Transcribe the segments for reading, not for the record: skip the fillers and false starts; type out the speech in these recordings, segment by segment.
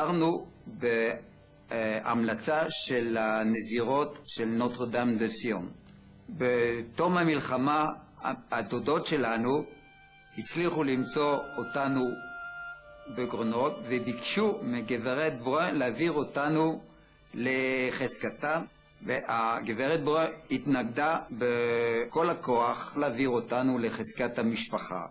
עברנו בהמלצה של הנזירות של נוטרדם דה סיון. בתום המלחמה הדודות שלנו הצליחו למצוא אותנו בגרונות וביקשו מגברת ברון להעביר אותנו לחזקתה, והגברת ברון התנגדה בכל הכוח להעביר אותנו לחזקת המשפחה.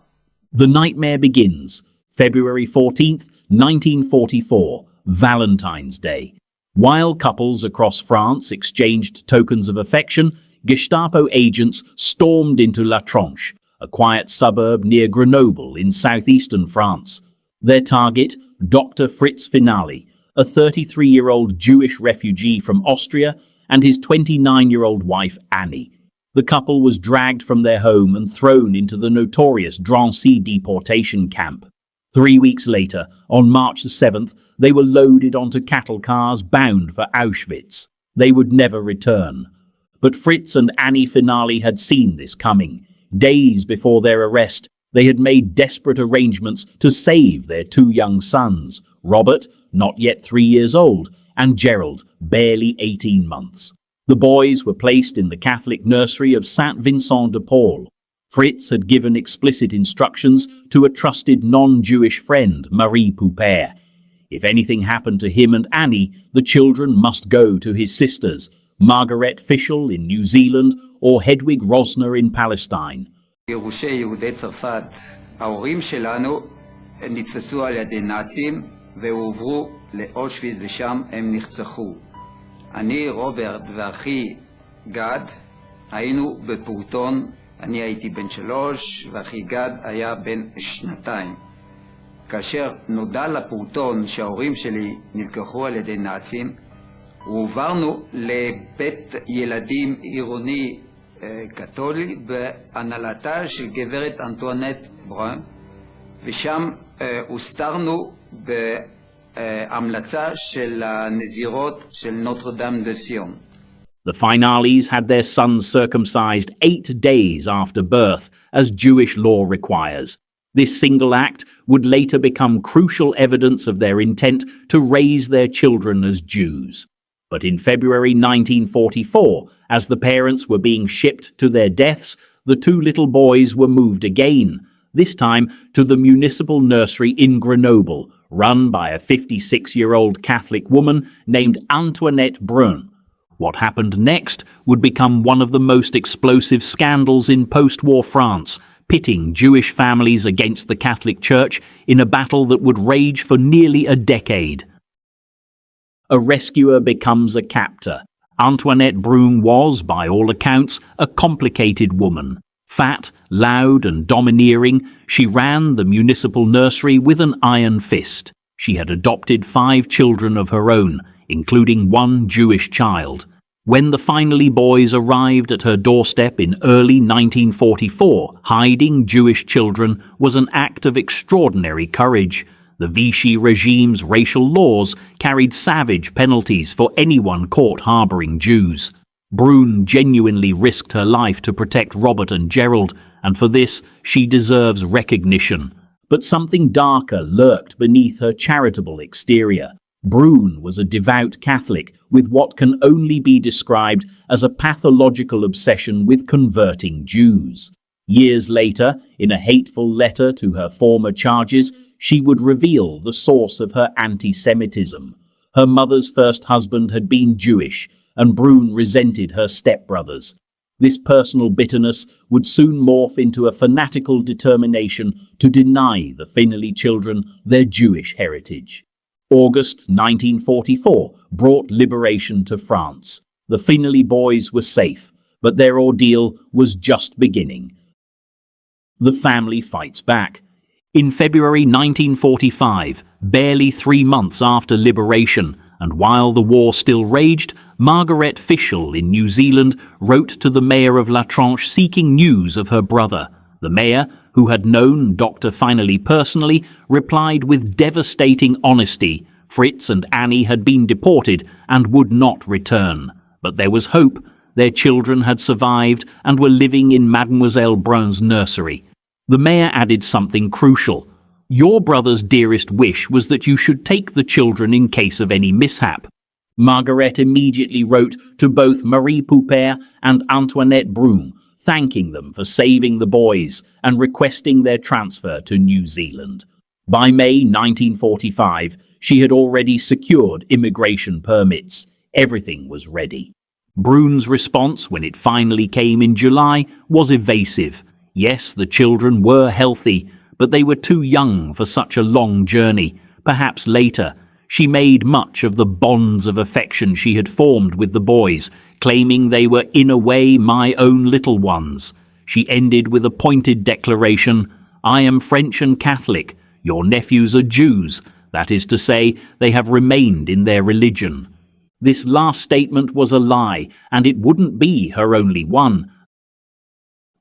The nightmare begins. February 14th, 1944, Valentine's Day. While couples across France exchanged tokens of affection, Gestapo agents stormed into La Tranche, a quiet suburb near Grenoble in southeastern France. Their target, Dr. Fritz Finaly, a 33-year-old Jewish refugee from Austria, and his 29-year-old wife Annie. The couple was dragged from their home and thrown into the notorious Drancy deportation camp. 3 weeks later, on March the 7th, they were loaded onto cattle cars bound for Auschwitz. They would never return. But Fritz and Annie Finaly had seen this coming. Days before their arrest, they had made desperate arrangements to save their two young sons, Robert, not yet 3 years old, and Gerald, barely 18 months. The boys were placed in the Catholic nursery of Saint Vincent de Paul. Fritz had given explicit instructions to a trusted non-Jewish friend, Marie Poupert. If anything happened to him and Annie, the children must go to his sisters, Margaret Fischel in New Zealand or Hedwig Rosner in Palestine. גירושי יהודי צרפת, ההורים שלנו נתפסו על ידי נאצים והועברו לאושוויץ ושם הם נרצחו. אני, רוברט ואחי גד היינו בפעוטון, אני הייתי בן 3 ואחי גד היה בן 2. כאשר נודע לפעוטון שההורים שלי נלקחו על ידי נאצים, הועברנו לבית ילדים עירוני קתולי בהנהלתה של גברת אנטואנט ברון, ושם הוסתרנו בהמלצה של הנזירות של נוטרדם דה סיון. The Finalys had their sons circumcised 8 days after birth, as Jewish law requires. This single act would later become crucial evidence of their intent to raise their children as Jews. But in February 1944, as the parents were being shipped to their deaths, the two little boys were moved again, this time to the municipal nursery in Grenoble, run by a 56-year-old Catholic woman named Antoinette Brun. What happened next would become one of the most explosive scandals in post-war France, pitting Jewish families against the Catholic Church in a battle that would rage for nearly a decade. A rescuer becomes a captor. Antoinette Brun was, by all accounts, a complicated woman. Fat, loud and domineering, she ran the municipal nursery with an iron fist. She had adopted 5 children of her own, including 1 Jewish child. When the Finaly boys arrived at her doorstep in early 1944, hiding Jewish children was an act of extraordinary courage. The Vichy regime's racial laws carried savage penalties for anyone caught harboring Jews. Brun genuinely risked her life to protect Robert and Gerald, and for this she deserves recognition. But something darker lurked beneath her charitable exterior. Brun was a devout Catholic with what can only be described as a pathological obsession with converting Jews. Years later, in a hateful letter to her former charges, she would reveal the source of her anti-Semitism. Her mother's first husband had been Jewish, and Brun resented her stepbrothers. This personal bitterness would soon morph into a fanatical determination to deny the Finaly children their Jewish heritage. August 1944 brought liberation to France. The Finaly boys were safe, but their ordeal was just beginning. The family fights back. In February 1945, barely 3 months after liberation, and while the war still raged, Margaret Fischel in New Zealand wrote to the mayor of La Tranche seeking news of her brother. The mayor, who had known Dr. Finaly personally, replied with devastating honesty. Fritz and Annie had been deported and would not return. But there was hope. Their children had survived and were living in Mademoiselle Brun's nursery. The mayor added something crucial. Your brother's dearest wish was that you should take the children in case of any mishap. Margaret immediately wrote to both Marie Poupert and Antoinette Brune, thanking them for saving the boys and requesting their transfer to New Zealand. By May 1945, she had already secured immigration permits. Everything was ready. Brune's response, when it finally came in July, was evasive. Yes, the children were healthy, but they were too young for such a long journey. Perhaps later. She made much of the bonds of affection she had formed with the boys, claiming they were in a way my own little ones. She ended with a pointed declaration, "I am French and Catholic. Your nephews are Jews. That is to say, they have remained in their religion." This last statement was a lie, and it wouldn't be her only one.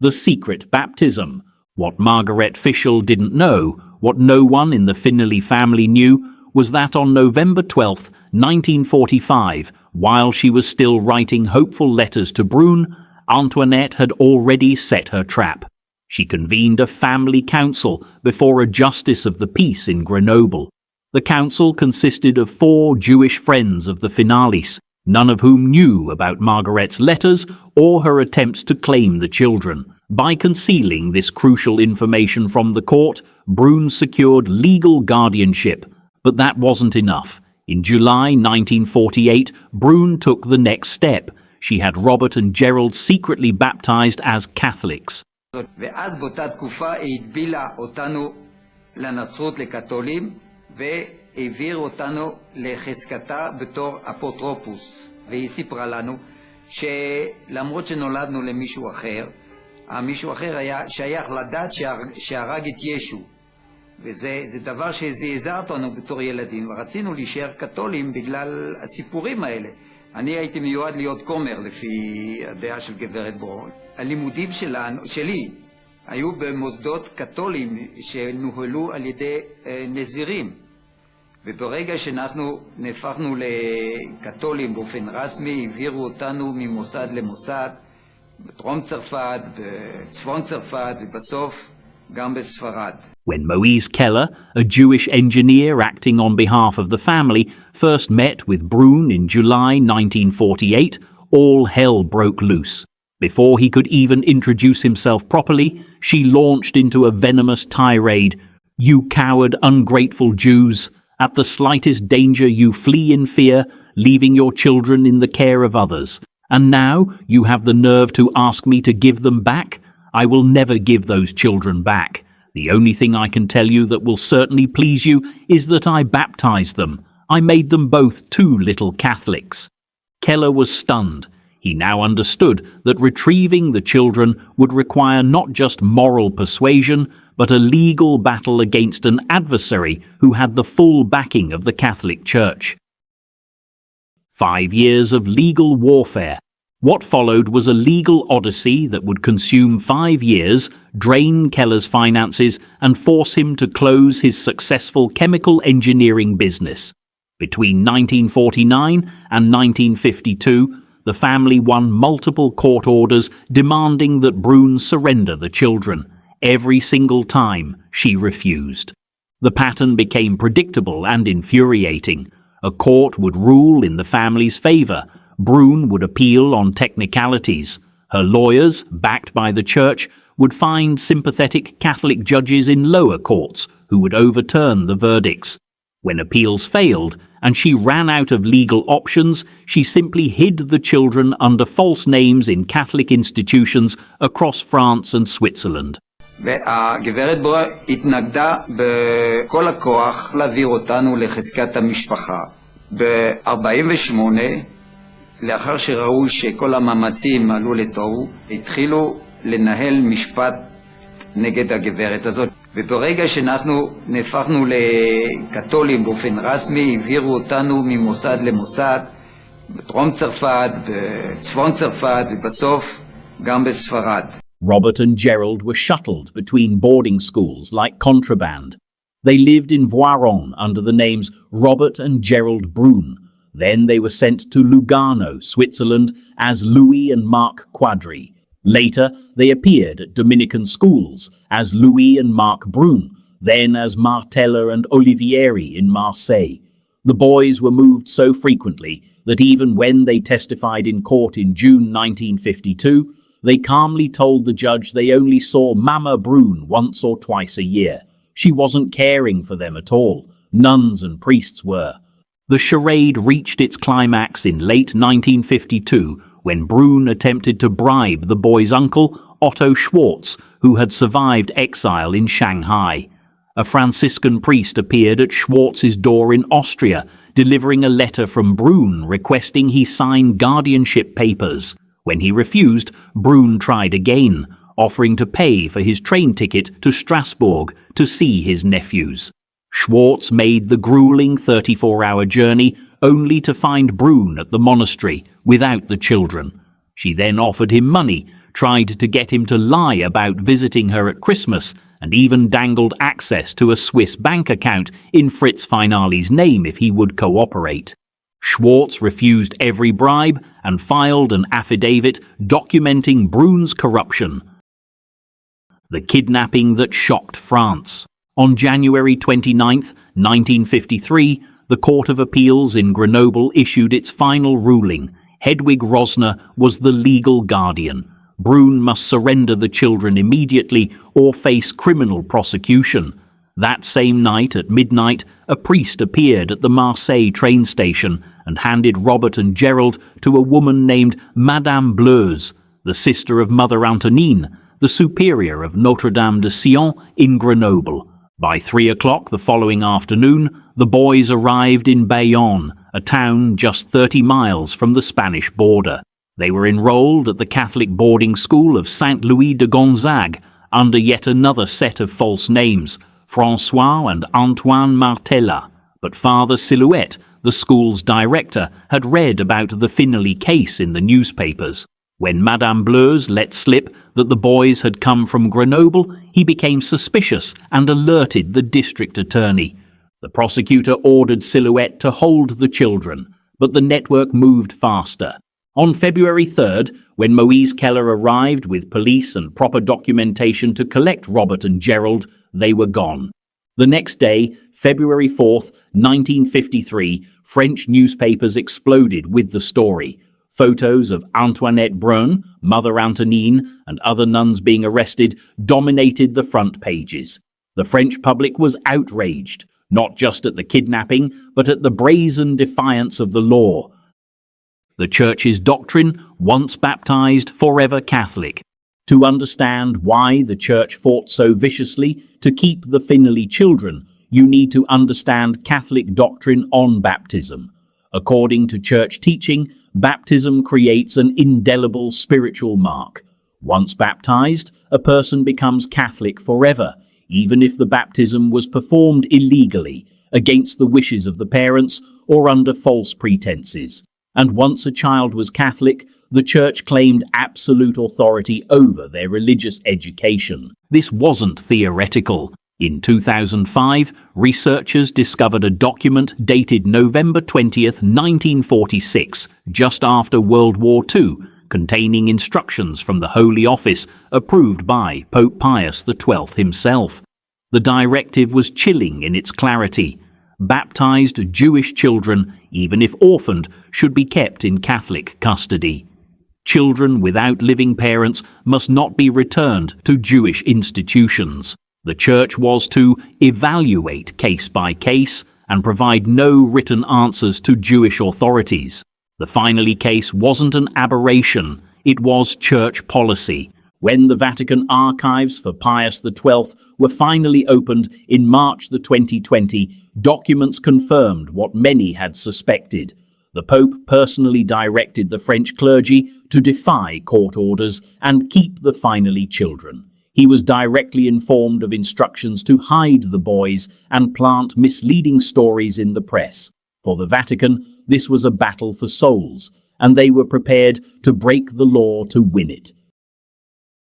The secret baptism. What Margaret Fischel didn't know, what no one in the Finaly family knew, was that on November 12, 1945, while she was still writing hopeful letters to Brune, Antoinette had already set her trap. She convened a family council before a justice of the peace in Grenoble. The council consisted of 4 Jewish friends of the Finalys, none of whom knew about Margaret's letters or her attempts to claim the children. By concealing this crucial information from the court, Brune secured legal guardianship. But that wasn't enough. In July 1948, Brune took the next step. She had Robert and Gerald secretly baptized as Catholics. ואז באותה תקופה היא הגבילה אותנו לנצרות לקתולים והעביר אותנו לחזקתה בתור אפוטרופוס. והיא סיפרה לנו שלמרות שנולדנו למישהו אחר, המישהו אחר היה שייך לדת שהרג את ישו. וזה דבר שזעזע אותנו בתור ילדים, ורצינו להישאר קתולים בגלל הסיפורים האלה. אני הייתי מיועד להיות כומר לפי הדעה של גברת ברון. הלימודים שלי היו במוסדות קתולים שנוהלו על ידי נזירים. וברגע שאנחנו נהפכנו לקתולים באופן רסמי, העבירו אותנו ממוסד למוסד, בדרום צרפת, בצפון צרפת ובסוף גם בספרד. When Moise Keller, a Jewish engineer acting on behalf of the family, first met with Brune in July 1948, all hell broke loose. Before he could even introduce himself properly, she launched into a venomous tirade. "You coward, ungrateful Jews! At the slightest danger you flee in fear, leaving your children in the care of others. And now you have the nerve to ask me to give them back? I will never give those children back. The only thing I can tell you that will certainly please you is that I baptized them. I made them both 2 little Catholics." Keller was stunned. He now understood that retrieving the children would require not just moral persuasion, but a legal battle against an adversary who had the full backing of the Catholic Church. 5 years of legal warfare. What followed was a legal odyssey that would consume 5 years, drain Keller's finances, and force him to close his successful chemical engineering business. Between 1949 and 1952, the family won multiple court orders demanding that Brune surrender the children. Every single time, she refused. The pattern became predictable and infuriating. A court would rule in the family's favor. Brune would appeal on technicalities. Her lawyers, backed by the church, would find sympathetic Catholic judges in lower courts who would overturn the verdicts. When appeals failed and she ran out of legal options, she simply hid the children under false names in Catholic institutions across France and Switzerland. והגברת ברון התנגדה בכל הכוח להעביר אותנו לחזקת המשפחה. ב-48, לאחר שראו שכל המאמצים עלו לתוהו, התחילו לנהל משפט נגד הגברת הזאת. וברגע שאנחנו נהפכנו לקתולים באופן רסמי, העבירו אותנו ממוסד למוסד, בדרום צרפת, בצפון צרפת ובסוף גם בספרד. Robert and Gerald were shuttled between boarding schools like contraband. They lived in Voiron under the names Robert and Gerald Brune. Then they were sent to Lugano, Switzerland, as Louis and Marc Quadri. Later, they appeared at Dominican schools as Louis and Marc Brune. then as Martella and Olivieri in Marseille. The boys were moved so frequently that even when they testified in court in June 1952, they calmly told the judge they only saw Mama Brune once or twice a year. She wasn't caring for them at all. Nuns and priests were. The charade reached its climax in late 1952 when Brune attempted to bribe the boy's uncle, Otto Schwarz, who had survived exile in Shanghai. A Franciscan priest appeared at Schwarz's door in Austria, delivering a letter from Brune requesting he sign guardianship papers. When he refused, Brune tried again, offering to pay for his train ticket to Strasbourg to see his nephews. Schwarz made the grueling 34-hour journey only to find Brune at the monastery without the children. She then offered him money, tried to get him to lie about visiting her at Christmas, and even dangled access to a Swiss bank account in Fritz Finaly's name if he would cooperate. Schwarz refused every bribe and filed an affidavit documenting Brune's corruption. The kidnapping that shocked France. On January 29, 1953, the Court of Appeals in Grenoble issued its final ruling. Hedwig Rosner was the legal guardian. Brune must surrender the children immediately or face criminal prosecution. That same night at midnight, a priest appeared at the Marseille train station and handed Robert and Gerald to a woman named Madame Bleuse, the sister of Mother Antonine, the superior of Notre-Dame de Sion in Grenoble. By 3 o'clock the following afternoon, the boys arrived in Bayonne, a town just 30 miles from the Spanish border. They were enrolled at the Catholic boarding school of Saint Louis de Gonzague under yet another set of false names, François and Antoine Martella. But Father Silhouette, the school's director, had read about the Finaly case in the newspapers. When Madame Bleuse let slip that the boys had come from Grenoble, he became suspicious and alerted the district attorney. The prosecutor ordered Silhouette to hold the children, but the network moved faster. On February 3rd, when Moise Keller arrived with police and proper documentation to collect Robert and Gerald, they were gone. The next day, February 4th, 1953, French newspapers exploded with the story. Photos of Antoinette Brun, Mother Antonine, and other nuns being arrested dominated the front pages. The French public was outraged, not just at the kidnapping, but at the brazen defiance of the law. The Church's doctrine, once baptized, forever Catholic. To understand why the Church fought so viciously to keep the Finaly children, you need to understand Catholic doctrine on baptism. According to Church teaching, baptism creates an indelible spiritual mark. Once baptized, a person becomes Catholic forever, even if the baptism was performed illegally, against the wishes of the parents, or under false pretenses. And once a child was Catholic, the Church claimed absolute authority over their religious education. This wasn't theoretical. In 2005, researchers discovered a document dated November 20th, 1946, just after World War II, containing instructions from the Holy Office approved by Pope Pius XII himself. The directive was chilling in its clarity. Baptized Jewish children, even if orphaned, should be kept in Catholic custody. Children without living parents must not be returned to Jewish institutions. The Church was to evaluate case by case and provide no written answers to Jewish authorities. The Finaly case wasn't an aberration, it was Church policy. When the Vatican archives for Pius XII were finally opened in March 2020, documents confirmed what many had suspected. The Pope personally directed the French clergy to defy court orders and keep the Finaly children. He was directly informed of instructions to hide the boys and plant misleading stories in the press. For the Vatican, this was a battle for souls, and they were prepared to break the law to win it.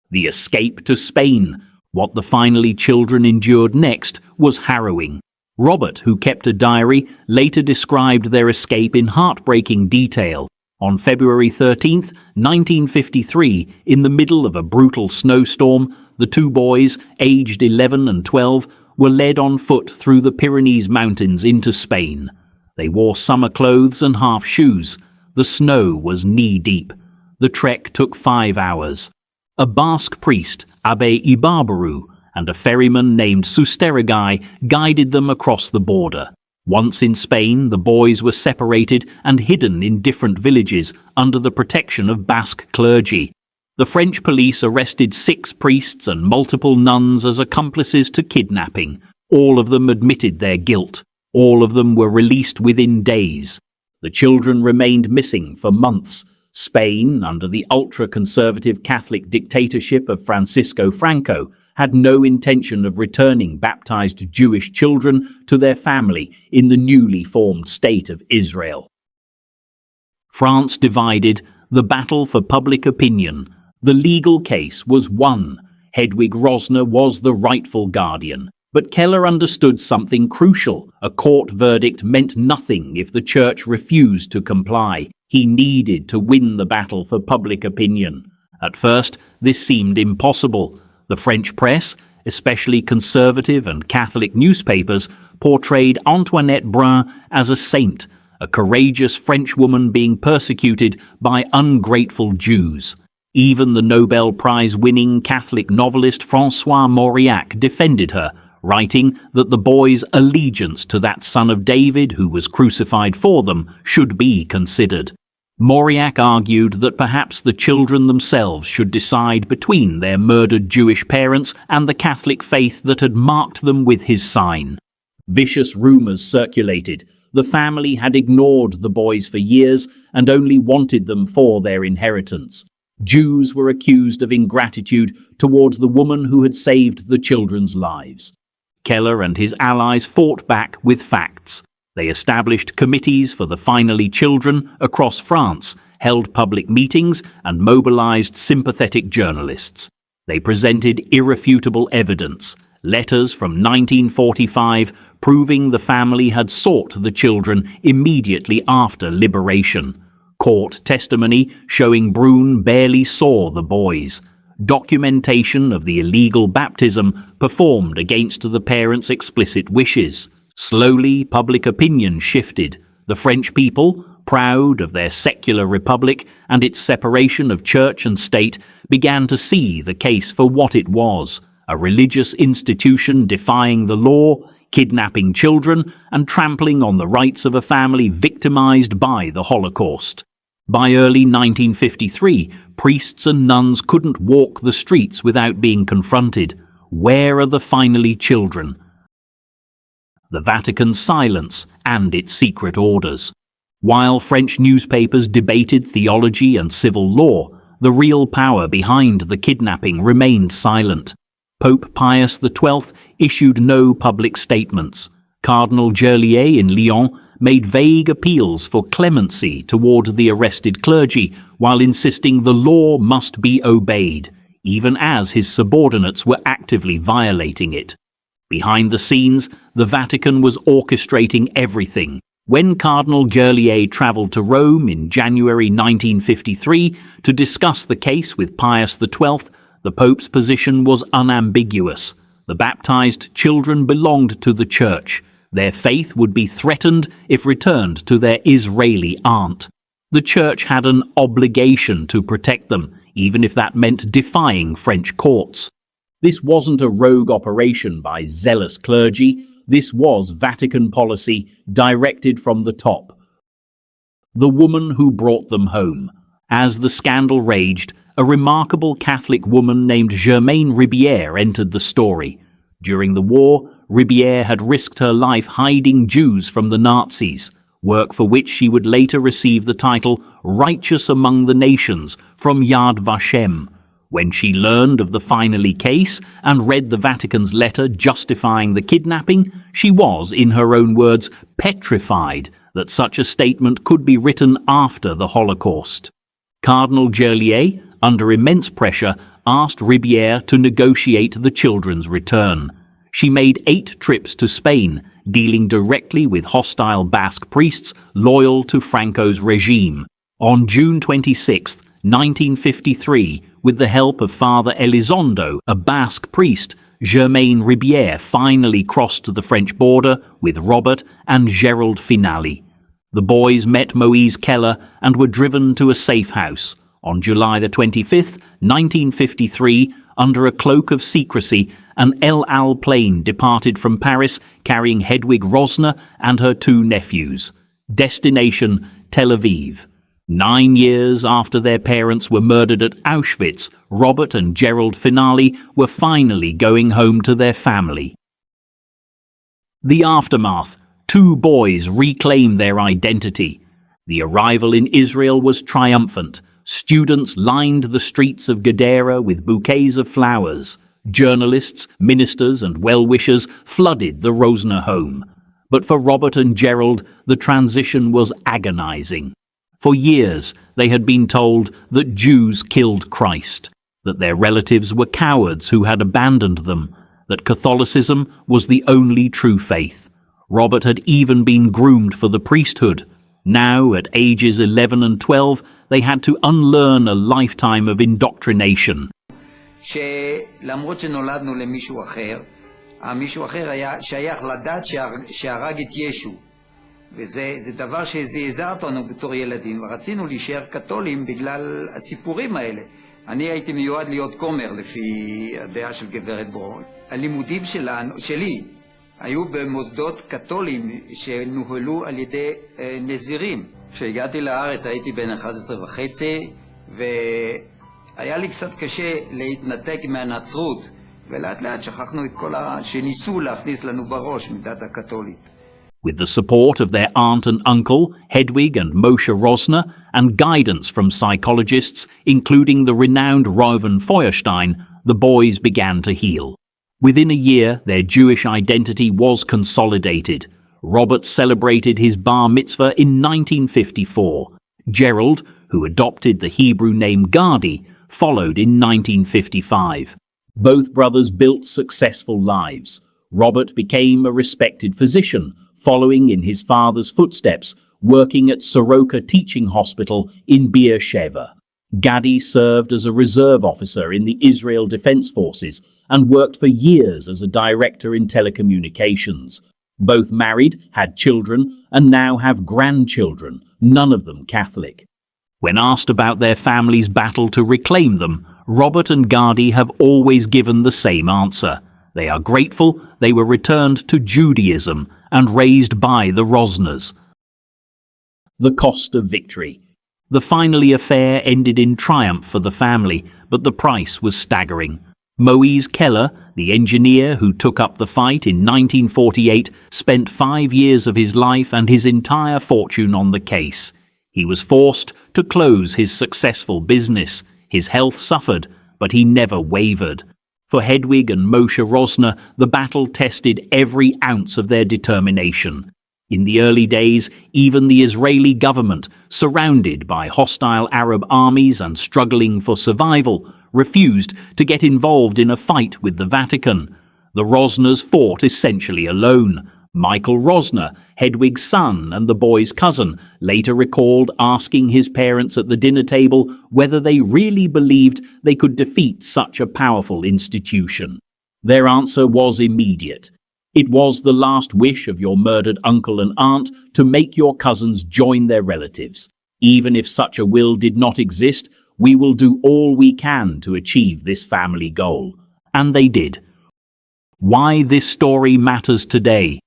The escape to Spain. What the Finaly children endured next was harrowing. Robert, who kept a diary, later described their escape in heartbreaking detail. On February 13, 1953, in the middle of a brutal snowstorm, the two boys, aged 11 and 12, were led on foot through the Pyrenees Mountains into Spain. They wore summer clothes and half shoes. The snow was knee-deep. The trek took 5 hours. A Basque priest, Abbé Ibarbaru, and a ferryman named Susterigai guided them across the border. Once in Spain, the boys were separated and hidden in different villages under the protection of Basque clergy. The French police arrested 6 priests and multiple nuns as accomplices to kidnapping. All of them admitted their guilt. All of them were released within days. The children remained missing for months. Spain, under the ultra-conservative Catholic dictatorship of Francisco Franco, had no intention of returning baptized Jewish children to their family in the newly formed state of Israel. France divided, the battle for public opinion. The legal case was won. Hedwig Rosner was the rightful guardian. But Keller understood something crucial. A court verdict meant nothing if the church refused to comply. He needed to win the battle for public opinion. At first, this seemed impossible. The French press, especially conservative and Catholic newspapers, portrayed Antoinette Brun as a saint, a courageous French woman being persecuted by ungrateful Jews. Even the Nobel Prize-winning Catholic novelist François Mauriac defended her, writing that the boys' allegiance to that son of David who was crucified for them should be considered. Mauriac argued that perhaps the children themselves should decide between their murdered Jewish parents and the Catholic faith that had marked them with his sign. Vicious rumors circulated. The family had ignored the boys for years and only wanted them for their inheritance. Jews were accused of ingratitude towards the woman who had saved the children's lives. Keller and his allies fought back with facts. They established committees for the Finaly children across France, held public meetings, and mobilized sympathetic journalists. They presented irrefutable evidence, letters from 1945 proving the family had sought the children immediately after liberation. Court testimony showing Brun barely saw the boys. Documentation of the illegal baptism performed against the parents' explicit wishes. Slowly, public opinion shifted. The French people, proud of their secular republic and its separation of church and state, began to see the case for what it was, a religious institution defying the law, kidnapping children, and trampling on the rights of a family victimized by the Holocaust. By early 1953, priests and nuns couldn't walk the streets without being confronted. Where are the Finaly children? The Vatican's silence and its secret orders. While French newspapers debated theology and civil law, the real power behind the kidnapping remained silent. Pope Pius XII issued no public statements. Cardinal Gerlier in Lyon made vague appeals for clemency toward the arrested clergy, while insisting the law must be obeyed, even as his subordinates were actively violating it. Behind the scenes, the Vatican was orchestrating everything. When Cardinal Gerlier travelled to Rome in January 1953 to discuss the case with Pius XII, the Pope's position was unambiguous. The baptized children belonged to the Church. Their faith would be threatened if returned to their Israeli aunt. The Church had an obligation to protect them, even if that meant defying French courts. This wasn't a rogue operation by zealous clergy. This was Vatican policy directed from the top. The woman who brought them home. As the scandal raged, a remarkable Catholic woman named Germaine Ribière entered the story. During the war, Ribière had risked her life hiding Jews from the Nazis, work for which she would later receive the title Righteous Among the Nations from Yad Vashem. When she learned of the Finaly case and read the Vatican's letter justifying the kidnapping, she was, in her own words, petrified that such a statement could be written after the Holocaust. Cardinal Gerlier, under immense pressure, asked Ribière to negotiate the children's return. She made 8 trips to Spain, dealing directly with hostile Basque priests loyal to Franco's regime. On June 26, 1953, with the help of Father Elizondo, a Basque priest, Germaine Ribière finally crossed to the French border with Robert and Gerald Finaly. The boys met Moise Keller and were driven to a safe house. On July the 25th, 1953, under a cloak of secrecy, an El Al plane departed from Paris carrying Hedwig Rosner and her two nephews. Destination, Tel Aviv. 9 years after their parents were murdered at Auschwitz, Robert and Gerald Finaly were finally going home to their family. The aftermath. 2 boys reclaim their identity. The arrival in Israel was triumphant. Students lined the streets of Gadara with bouquets of flowers. Journalists, ministers and well-wishers flooded the Rosner home. But for Robert and Gerald, the transition was agonizing. For years, they had been told that Jews killed Christ, that their relatives were cowards who had abandoned them, that Catholicism was the only true faith. Robert had even been groomed for the priesthood. Now, at ages 11 and 12, they had to unlearn a lifetime of indoctrination. שלמרות שנולדנו למישהו אחר, המישהו אחר היה שייך לדעת שהרג את ישו. וזה דבר שזעזע אותנו בתור ילדים, ורצינו להישאר קתולים בגלל הסיפורים האלה. אני הייתי מיועד להיות כומר לפי הדעה של גברת ברון. הלימודים שלי היו במוסדות קתולים שנוהלו על ידי נזירים. כשהגעתי לארץ הייתי בן 11 וחצי, והיה לי קצת קשה להתנתק מהנצרות, ולאט לאט שכחנו את כל שניסו להכניס לנו בראש מדת הקתולית. With the support of their aunt and uncle, Hedwig and Moshe Rosner, and guidance from psychologists, including the renowned Reuven Feuerstein, the boys began to heal. Within a year, their Jewish identity was consolidated. Robert celebrated his bar mitzvah in 1954. Gerald, who adopted the Hebrew name Gadi, followed in 1955. Both brothers built successful lives. Robert became a respected physician, following in his father's footsteps, working at Soroka Teaching Hospital in Beersheba. Gadi served as a reserve officer in the Israel Defense Forces and worked for years as a director in telecommunications. Both married, had children, and now have grandchildren, none of them Catholic. When asked about their family's battle to reclaim them, Robert and Gadi have always given the same answer. They are grateful they were returned to Judaism and raised by the Rosners. The cost of victory. The Finaly Affair ended in triumph for the family, but the price was staggering. Moise Keller, the engineer who took up the fight in 1948, spent 5 years of his life and his entire fortune on the case. He was forced to close his successful business. His health suffered, but he never wavered. For Hedwig and Moshe Rosner, the battle tested every ounce of their determination. In the early days, even the Israeli government, surrounded by hostile Arab armies and struggling for survival, refused to get involved in a fight with the Vatican. The Rosners fought essentially alone. Michael Rosner, Hedwig's son and the boy's cousin, later recalled asking his parents at the dinner table whether they really believed they could defeat such a powerful institution. Their answer was immediate. It was the last wish of your murdered uncle and aunt to make your cousins join their relatives. Even if such a will did not exist, we will do all we can to achieve this family goal. And they did. Why this story matters today.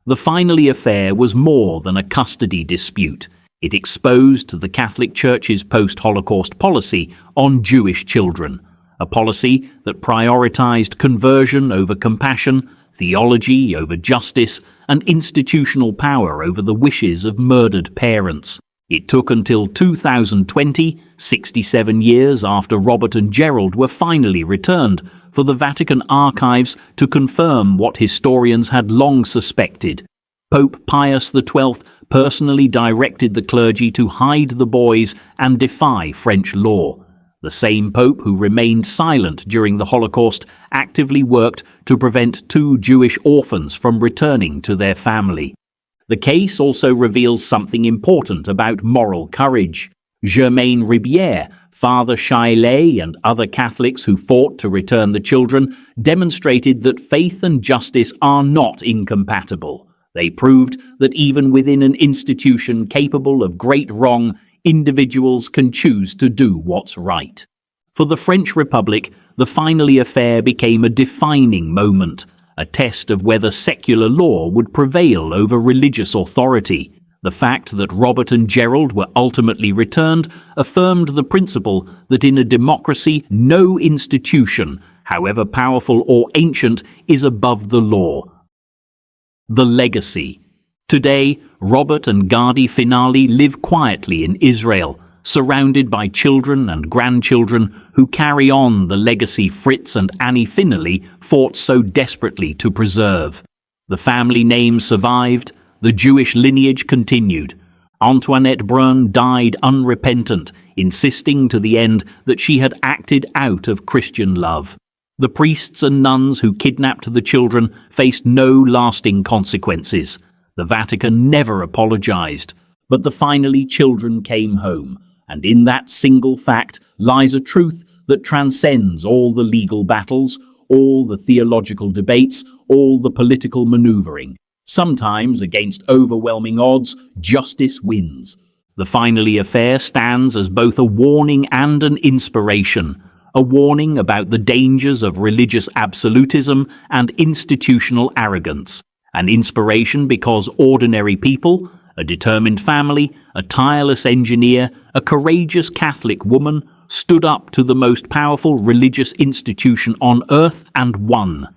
The Finaly Affair was more than a custody dispute. It exposed the Catholic Church's post-Holocaust policy on Jewish children, a policy that prioritized conversion over compassion, theology over justice, and institutional power over the wishes of murdered parents. It took until 2020, 67 years after Robert and Gerald were finally returned, for the Vatican archives to confirm what historians had long suspected. Pope Pius XII personally directed the clergy to hide the boys and defy French law. The same pope who remained silent during the Holocaust actively worked to prevent 2 Jewish orphans from returning to their family. The case also reveals something important about moral courage. Germaine Ribière Father Shaillet and other Catholics who fought to return the children demonstrated that faith and justice are not incompatible. They proved that even within an institution capable of great wrong, individuals can choose to do what's right. For the French Republic, the Finaly Affair became a defining moment, a test of whether secular law would prevail over religious authority. The fact that Robert and Gerald were ultimately returned affirmed the principle that in a democracy no institution, however powerful or ancient, is above the law. The legacy. Today, Robert and Gerald Finaly live quietly in Israel, surrounded by children and grandchildren who carry on the legacy Fritz and Annie Finaly fought so desperately to preserve. The family name survived, the Jewish lineage continued. Antoinette Brun died unrepentant, insisting to the end that she had acted out of Christian love. The priests and nuns who kidnapped the children faced no lasting consequences. The Vatican never apologized, but the Finaly children came home, and in that single fact lies a truth that transcends all the legal battles, all the theological debates, all the political maneuvering. Sometimes, against overwhelming odds, justice wins. The Finaly Affair stands as both a warning and an inspiration, a warning about the dangers of religious absolutism and institutional arrogance, an inspiration because ordinary people, a determined family, a tireless engineer, a courageous Catholic woman, stood up to the most powerful religious institution on earth and won.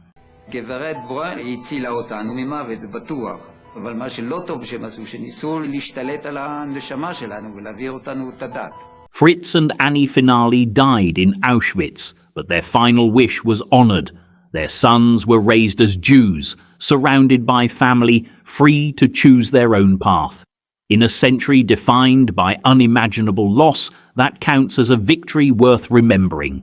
גברת ברון הצילה אותנו ממוות, זה בטוח. אבל מה שלא טוב שהם עשו, שניסו להשתלט על הנשמה שלנו ולהעביר אותנו את הדת. Fritz and Annie Finaly died in Auschwitz, but their final wish was honored. Their sons were raised as Jews, surrounded by family, free to choose their own path. In a century defined by unimaginable loss, that counts as a victory worth remembering.